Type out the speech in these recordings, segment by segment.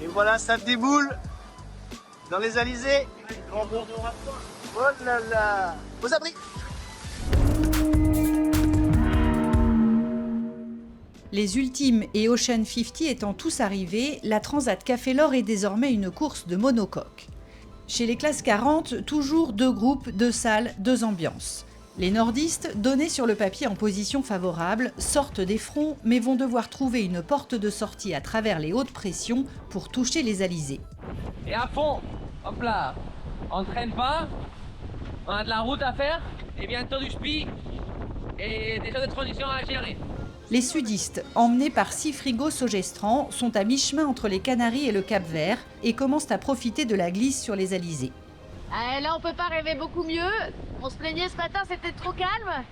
Et voilà, ça déboule dans les alizés. Grand bonjour à toi. Oh là là. Aux abris. Les Ultimes et Ocean 50 étant tous arrivés, la Transat Café L'Or est désormais une course de monocoque. Chez les classes 40, toujours 2 groupes, 2 salles, 2 ambiances. Les nordistes, donnés sur le papier en position favorable, sortent des fronts mais vont devoir trouver une porte de sortie à travers les hautes pressions pour toucher les alizés. Et à fond, hop là, on traîne pas, on a de la route à faire, et bientôt du spi, et des choses de transition à gérer. Les sudistes, emmenés par 6 frigos Sogestran, sont à mi-chemin entre les Canaries et le Cap-Vert et commencent à profiter de la glisse sur les alizés. Là, on peut pas rêver beaucoup mieux. On se plaignait ce matin, c'était trop calme.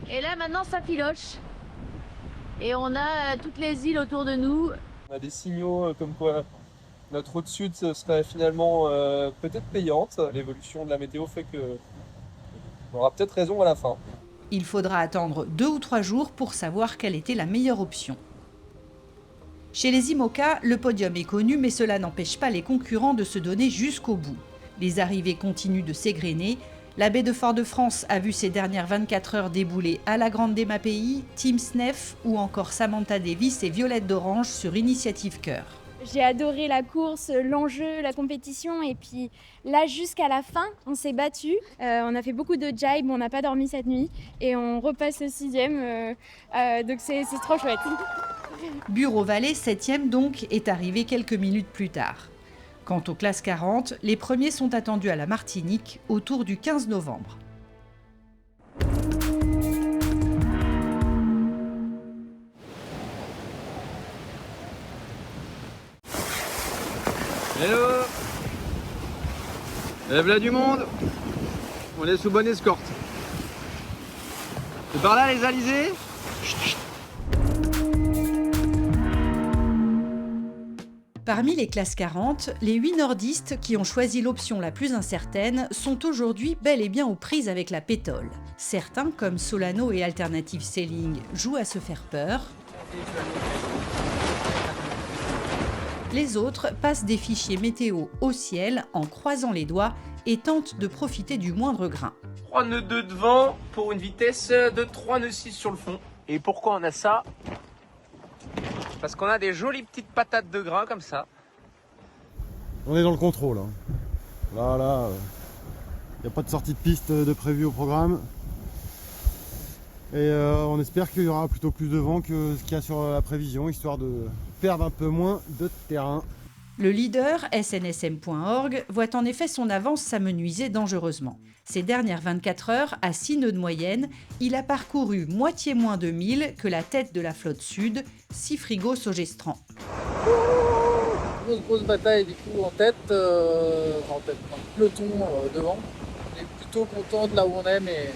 Et là, maintenant, ça filoche. Et on a toutes les îles autour de nous. On a des signaux comme quoi notre route sud serait finalement peut-être payante. L'évolution de la météo fait qu'on aura peut-être raison à la fin. Il faudra attendre 2 ou 3 jours pour savoir quelle était la meilleure option. Chez les IMOCA, le podium est connu, mais cela n'empêche pas les concurrents de se donner jusqu'au bout. Les arrivées continuent de s'égrener. La baie de Fort-de-France a vu ces dernières 24 heures débouler à la Grande Déma-Pays, Team Snef ou encore Samantha Davis et Violette d'Orange sur Initiative Cœur. J'ai adoré la course, l'enjeu, la compétition et puis là jusqu'à la fin on s'est battu. On a fait beaucoup de jibe, on n'a pas dormi cette nuit et on repasse le 6e, donc c'est trop chouette. Bureau-Vallée, 7e donc, est arrivé quelques minutes plus tard. Quant aux classes 40, les premiers sont attendus à la Martinique autour du 15 novembre. Hello. Lève là du monde. On est sous bonne escorte. C'est par là les alizés. Parmi les classes 40, les 8 nordistes qui ont choisi l'option la plus incertaine sont aujourd'hui bel et bien aux prises avec la pétole. Certains, comme Solano et Alternative Sailing, jouent à se faire peur. Les autres passent des fichiers météo au ciel en croisant les doigts et tentent de profiter du moindre grain. 3 nœuds 2 de vent pour une vitesse de 3 nœuds 6 sur le fond. Et pourquoi on a ça? Parce qu'on a des jolies petites patates de grain comme ça. On est dans le contrôle. Là, il n'y a pas de sortie de piste de prévu au programme. Et on espère qu'il y aura plutôt plus de vent que ce qu'il y a sur la prévision, histoire de perdre un peu moins de terrain. Le leader, SNSM.org, voit en effet son avance s'amenuiser dangereusement. Ces dernières 24 heures, à 6 nœuds de moyenne, il a parcouru moitié moins de 1000 que la tête de la flotte sud, 6 frigos Sogestran. Grosse bataille du coup en tête, peloton devant. On est plutôt content de là où on est, mais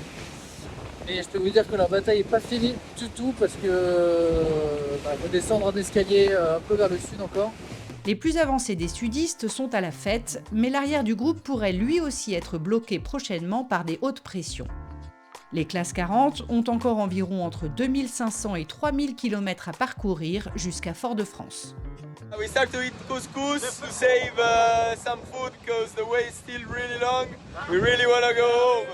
je peux vous dire que la bataille n'est pas finie du tout parce que faut descendre un escalier un peu vers le sud encore. Les plus avancés des sudistes sont à la fête, mais l'arrière du groupe pourrait lui aussi être bloqué prochainement par des hautes pressions. Les classes 40 ont encore environ entre 2500 et 3000 km à parcourir jusqu'à Fort-de-France. We start to eat couscous to save some food because the way is still really long. We really want to go home.